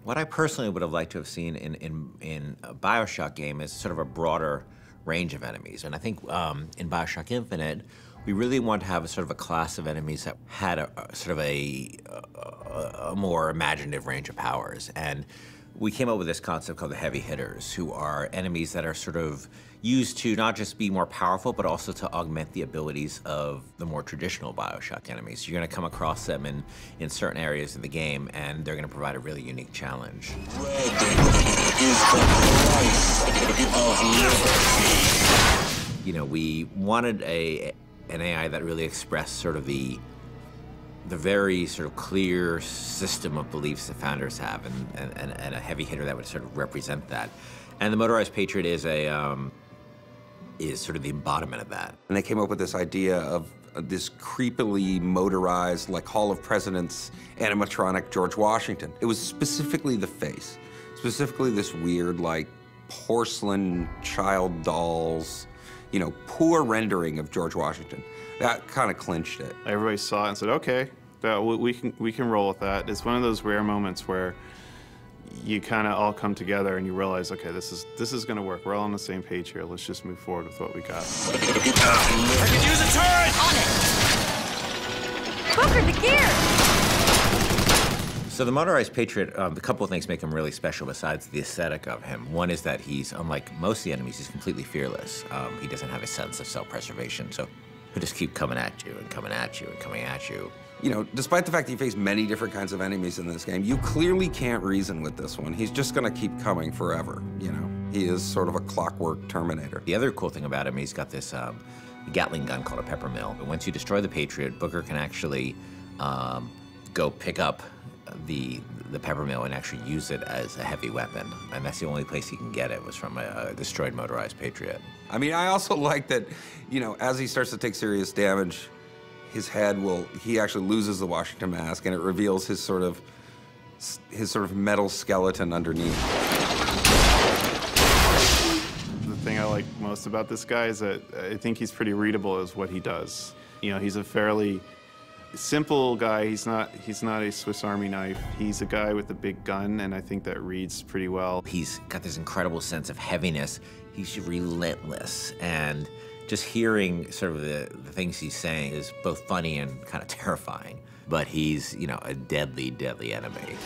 What I personally would have liked to have seen in a BioShock game is sort of a broader range of enemies. And I think in BioShock Infinite, we really want to have a sort of a class of enemies that had a sort of a more imaginative range of powers. And we came up with this concept called the heavy hitters, who are enemies that are sort of used to not just be more powerful, but also to augment the abilities of the more traditional BioShock enemies. You're gonna come across them in certain areas of the game, and they're gonna provide a really unique challenge. Red is the price of liberty. You know, we wanted an AI that really expressed sort of the very sort of clear system of beliefs that founders have, and a heavy hitter that would sort of represent that. And the Motorized Patriot is sort of the embodiment of that. And they came up with this idea of this creepily motorized, like Hall of Presidents animatronic George Washington. It was specifically the face, specifically this weird, like, porcelain child dolls, you know, poor rendering of George Washington. That kind of clinched it. Everybody saw it and said, okay, we can roll with that. It's one of those rare moments where you kind of all come together and you realize, okay, this is going to work. We're all on the same page here. Let's just move forward with what we got. I could use a turret! On it! Booker, the gear! So the Motorized Patriot, a couple of things make him really special besides the aesthetic of him. One is that he's, unlike most of the enemies, he's completely fearless. He doesn't have a sense of self-preservation, so he'll just keep coming at you and coming at you and coming at you. You know, despite the fact that you face many different kinds of enemies in this game, you clearly can't reason with this one. He's just gonna keep coming forever, you know? He is sort of a clockwork Terminator. The other cool thing about him, he's got this Gatling gun called a peppermill. But once you destroy the Patriot, Booker can actually go pick up the peppermill and actually use it as a heavy weapon. And that's the only place he can get it, was from a destroyed Motorized Patriot. I mean, I also like that, you know, as he starts to take serious damage, his head he actually loses the Washington mask, and it reveals his sort of metal skeleton underneath. The thing I like most about this guy is that I think he's pretty readable as what he does. You know, he's a fairly simple guy. He's not a Swiss Army knife. He's a guy with a big gun, and I think that reads pretty well. He's got this incredible sense of heaviness. He's relentless, and just hearing sort of the things he's saying is both funny and kind of terrifying. But he's, you know, a deadly, deadly enemy.